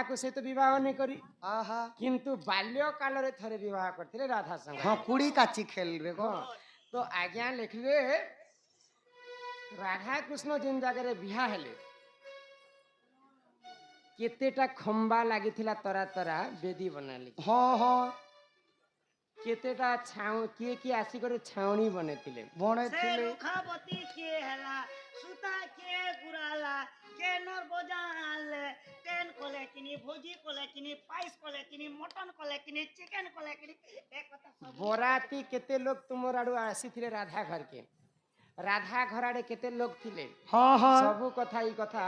को से तो विवाह नहीं करी किंतु बाल्य काल रे थरे विवाह करथिले राधा संग। हाँ कुड़ी काची खेल रे गो तो आज्ञा लिखले राधा कृष्ण जिन जगह रे बिहा हेले केतेटा खंबा लागिथिला तरा तरा बेदी बनाली। हाँ हाँ केतेटा छाउ किए आसी करे छाउनी बनेथिले बने से थिले रुखावती के हला सुता के गुराला के नर बजाल टेन कोले किनी भोजी कोले किनी पाइस कोले किनी मटन कोले किनी चिकन कोले किनी एक कथा सब बराती केते लोग तुमर आडू आसीथिले राधा घर के राधा घर आडे केते लोग थिले हाँ हाँ सबु कथा ई कथा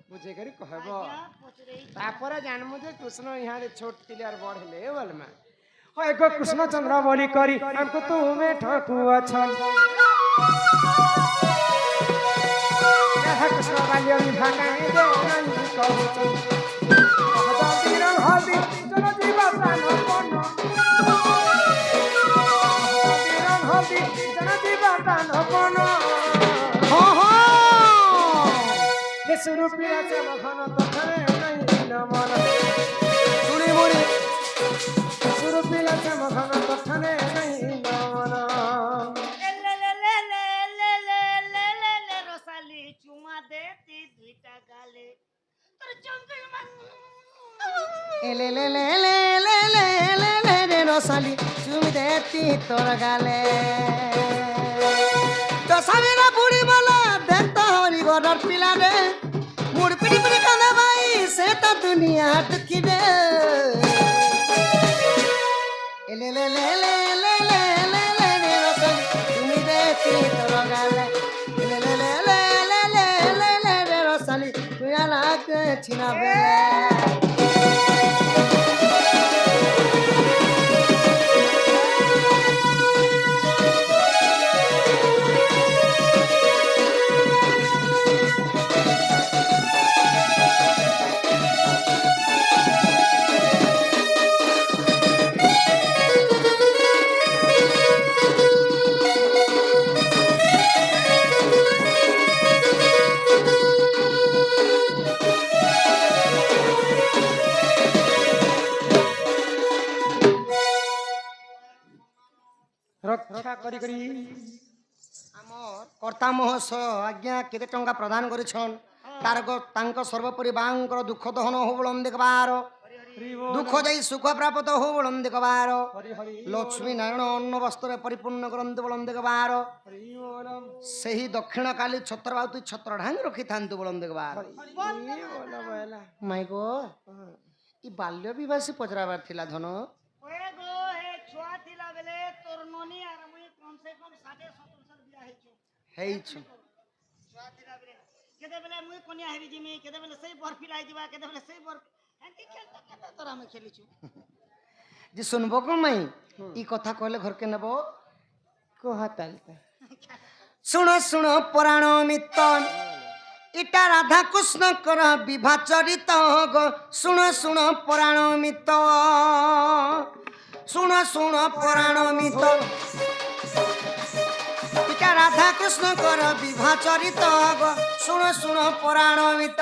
बुझे करी कहबो तापर जानमु जे कृष्ण यहाँ रे छोट थिले और बड़ हेले बोलमा होय गो कृष्ण चंद्र बोली करी हमको तुमे ठकुआ छन राधा कृष्ण बाल्य विवाह काहे दे नहीं कहू छन हदा तीर हदी जन जीवा प्राण कोन तीर हदी जन जीवा प्राण कोन हाँ हाँ हे सुरूपिया से मखन तखरे नहीं न मन सुनी मुड़ी सुरूपिया से मखन तखरे नहीं न मन ले रसाली चुमा देती दुईटा गाले तोर चंगल मान ले ले ले ले ले ले ले ले रे रसाली चुमी देती तोर गाले तो सामेरा बुढ़ी बोला देखता हरी गोडर पिला रे मुड़ पिड़ी पिड़ी कांदा भाई से तो दुनिया टुकी रे ले ले ले ले ले ले ले ले रे रसाली चुमी देती तोर गाले ले ले ले ले ले ले ले ले रे रसाली तू या लाग छिना बेले रक्षा करी करी आमर कर्ता महोत्सव आज्ञा केते टंका प्रदान करिछन तांको सर्वोपरि बांकर दुख दहन हो बोलन देखबार दुख जाई सुख प्राप्त हो बोलन देखबार लक्ष्मी नारायण अन्न वस्त्र परिपूर्ण करंत बोलन देखबार सही दक्षिण काली छत्रबावती छत्र ढांग रखि थांतु बोलन देखबार माय गो ई बाल्य विवाह पचराबार थिला धन ओए गो हे छुआ थिला बेले तोर ननी आर मुई कम से कम 70-70 बिया हेछु हेइछु छुआ थिला बेले केते बेले मुई कोनिया हेबी जिमी केते बेले सही बर्फी लाई दिबा केते बेले सही बर्फी एंती खेलता केते तोरा में खेलिछु जी सुनबो को मई ई कथा कहले घर के नेबो कहतालता सुनो सुनो पुराण मितन इटा राधा कृष्ण कर विवाह चरित गो सुनो सुनो पुराण मित सुनो सुनो पुराण मित इटा राधा कृष्ण कर विवाह चरित गो सुनो सुनो पुराण मित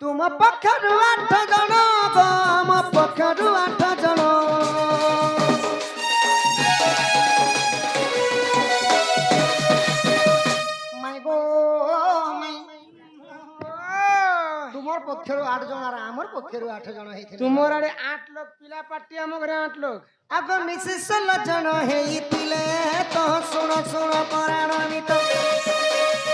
तुम पक्षरु 8 जन गो म पक्षरु 8 जन माय गो माय तुमर पक्षरु 8 जन और हमर पक्षरु 8 जन हेथिले तुमर आडे 8 लोग पिला पार्टी हम घरे 8 लोग आग मिसे 16 जन हेथिले तो सुनो सुनो पुराण मित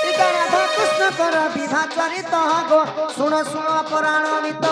इटा राधा कृष्ण कर विवाह चरित गो सुनो सुनो पुराण मित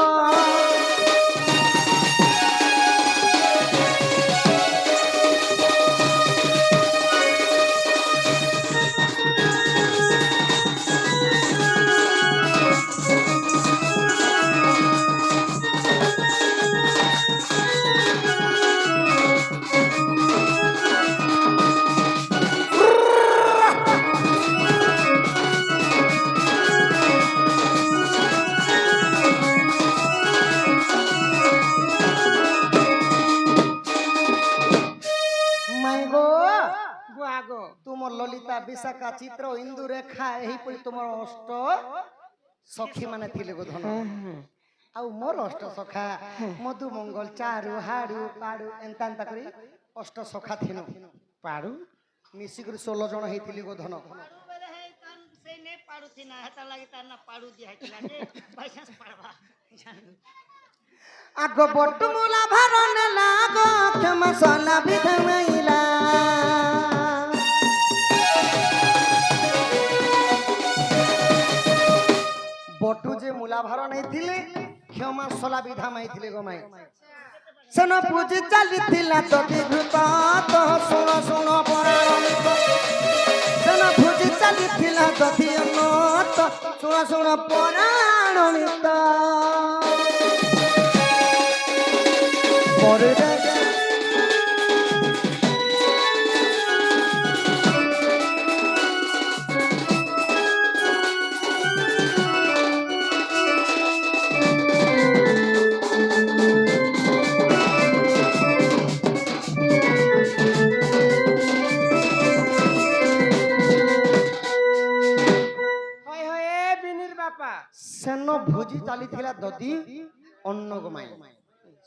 গো বুয়া গো ତୁମର ଲଳିତା ବିଶାଖା ଚିତ୍ର ଇନ୍ଦୁ ରେଖା ଏହିପରି ତୁମର ଅଷ୍ଟ ସଖୀ ମାନେ ଥିଲେ ଗୋ ଧନ ଆଉ ମୋର ଅଷ୍ଟ ସଖା ମଧୁ ମଙ୍ଗଲ ଚାରୁ ହାଡୁ ପାଡୁ ଏନ୍ତା ଏନ୍ତା କରି ଅଷ୍ଟ ସଖା ଥିନୁ ପାଡୁ ମିଶିକରି 16 ଜଣ ହେଇଥିଲି ଗୋ ଧନ ପାଡୁ ବେଲେ ହେଇ ତାନ ସେଇ ନେ ପାଡୁ ଥିନା ହେତା ଲାଗି ତାର ନା ପାଡୁ ଦିଆ ହେଇଥିଲା ଯେ ବାଇଚାନ୍ସ ପାଡବା ଜାଣିଲୁ ଆଗ ବଟୁ ମୁଲା ଭାର ନେଲା ଗো କ୍ଷମା ସଲା ବିଧମଇଲା ବଟୁ ଯେ ମୁଲା ଭାର ନେଇଥିଲେ କ୍ଷମା ସଲା ବିଧା ମାଇଥିଲେ ଗো ମାଇ ସେନ ପୂଜି ଚାଲିଥିଲା ତତି ଘୃତ ତ ଶୁଣ ଶୁଣ ପରାଣିତ ସେନ ପୂଜି ଚାଲିଥିଲା ତତି ଅନତ ଶୁଣ ଶୁଣ ପରାଣିତ ପରେ হয় হয় বিনির বাপা সেন ভোজি চালিଥିଲା দধি অন্ন গোমাই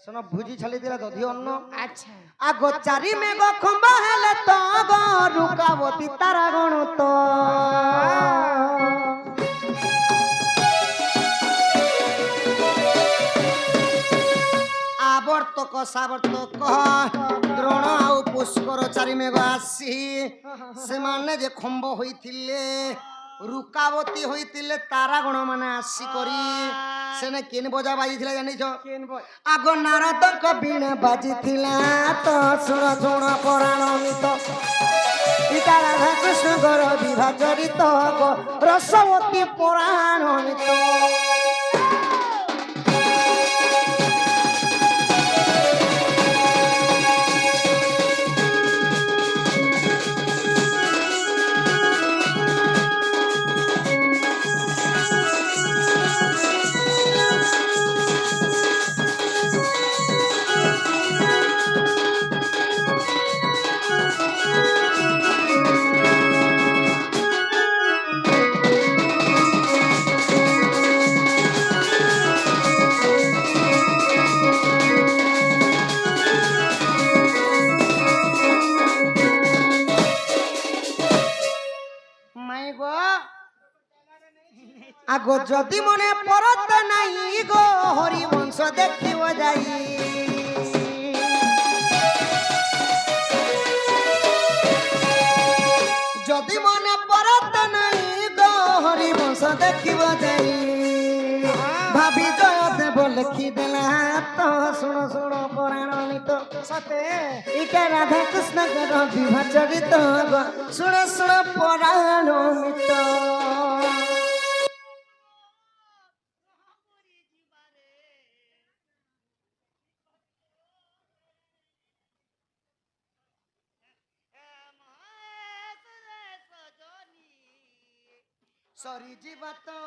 সেন ভোজি চালিଥିଲା দধি অন্ন আচ্ছা আগ চারি মেঘ খম্বা হেলে তো গো রুকাবতী তারা গণত আবর্তক সাবর্তক দ্রোণ আউ পুষ্কর চারি মেঘ আসি সেমানে যে খম্ব হইଥିଲେ রুকাবতী হইଥିଲେ তারা গণ মানে আসি করি সেনে কেন বজা বাজিଥିଲା জানিছ কেন বল আগ নারদଙ୍କ বীণা বাজিଥିଲା তো শুণ শুণ পরাণিত ইটা রাধা কৃষ্ণଙ୍କର বিবাহ চরিত রসবতী পরাণিত আগ যদি মনে পরত নাই গো হরি বংশ দেখিব যাই যদি মনে পরত নাই গো হরি বংশ দেখিব যাই ভাবি জয় দেব লেখি দেলা তো শুণ শুণ পরাণিত সতে ইটা রাধা কৃষ্ণଙ୍କର বিবাহ চরিত শুণ শুণ পরাণিত সরি জীবা তো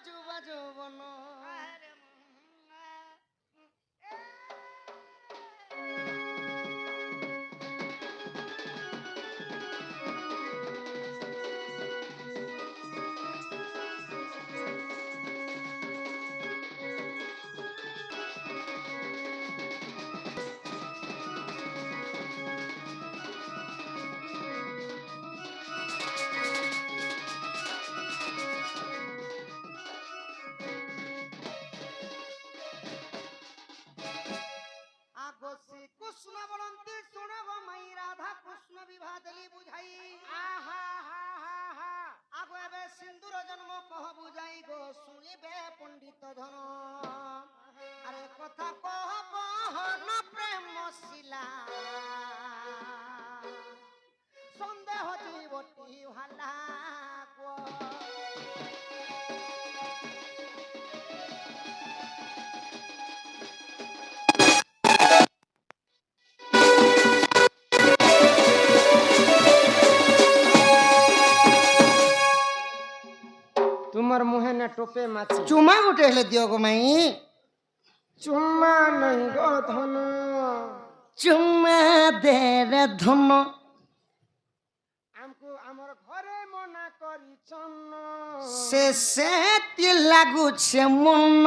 যুবা যৌবন কৃষ্ণ বলন্তি শুনব মাই রাধা কৃষ্ণ বিবাহ দেলি বুঝাই আগ এবে সিন্দুর জন্ম কহ বুঝাই গো শুনিবে পণ্ডিত ধন আরে কথা কহ বহন প্রেম শিলা সন্দেহ জীবটি ভালা গো তোমার মুহে না টোপে মাছি চুমা গোটে হেলে দিও গো মাই চুম্মা নাই গো ধন চুমা দে রে ধন ଆମକୁ ଆମର ଘରେ ମନା କରିଛନ ସେ ସେତି ଲାଗୁছে ମନ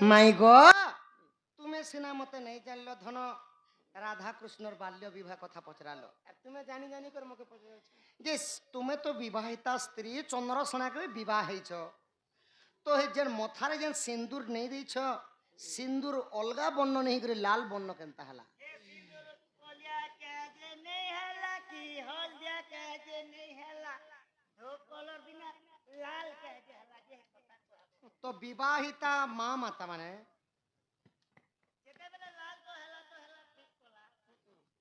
ମାଇ গো তুমি সিনা মতে নেই জানলো ধন রাধা কৃষ্ণর বাল্য বিবাহ কথা পচরালো আর তুমি জানি জানি করে মোকে পচারছ যে তুমি তো বিবাহিতা স্ত্রী চন্দ্রসেনাকে বিবাহ হয়েছ তো যে মথারে যে সিন্দুর নেই দিয়েছ সিন্দুর অলগা বর্ণ নেই করে লাল বর্ণ কেনতা হলা ଏ ସିନ୍ଦୁର କଲିଆ କାଜେ ନେଇ ହେଲା କି ହଳଦିଆ କାଜେ ନେଇ ହେଲା ଧୋ କଲର ବିନା ଲାଲ କାଜେ ହେଲା ଯେ କଥା କୁହା তো বিবাহিতা মা মাতা মানে ଯେତେବେଳେ ଲାଲ ତ ହେଲା ଠିକ କଲା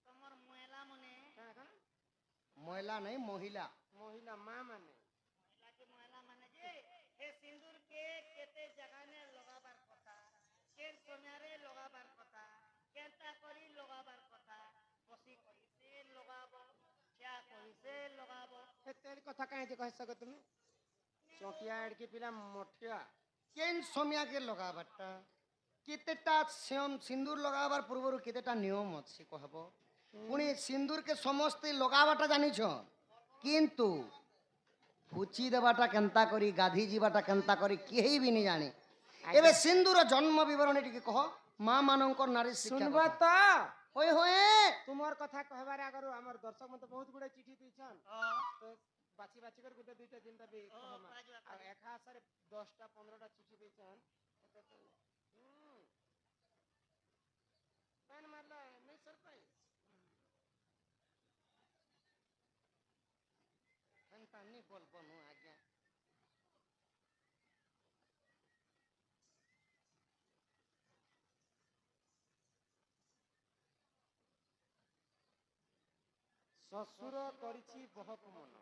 ତମର ମହିଳା ମନେ মহিলা নেই মহিলা মহিলা মা মানে ମହିଳା ମାନେ ଯେ ଏ ସିନ୍ଦୁର କେ କେତେ ଜାଗାନେ ଲଗାବାର କଥା କେନ୍ ସମୟରେ ଲଗାବାର କଥା କେନ୍ତା କରି ଲଗାବାର କଥା ବସି କରି ସେ ଲଗାବ ଠିଆ କରି ସେ ଲଗାବ তেল কথা কাହିଁ যে কହି সক তুমি চকিয়া এড়কি পিলা মঠিয়া কেন সমিয়াকে লগাবারটা কেতেটা সিন্দুর লগাবার পূর্বরু কেতেটা নিয়ম আছে কহব পুনি সিন্দুরকে সমস্তে লগাবাটা জানিছ কিন্তু ফুচি দেবাটা কেনতা করি গাধি যাবাটা কেনতা করি কেহি বি নি জানে এবে সিন্দুর জন্ম বিবরণী টিকে কহ মা মানঙ্কর নারী শিক্ষা শুনবা কথা। তো হই হই তোমার কথা কহবার আগরু আমার দর্শক মতে বহুত গুড়ে চিঠি দিছন তো বাছি বাছি করে গুটে দুইটা তিনটা বি কহমা আর একা আসারে 10টা 15টা চিঠি দিছন প্যান মারলা নেই সরপ্রাইজ এনতা নি বলবো নু আজ্ঞা শ্বশুর করিছি বহুত মন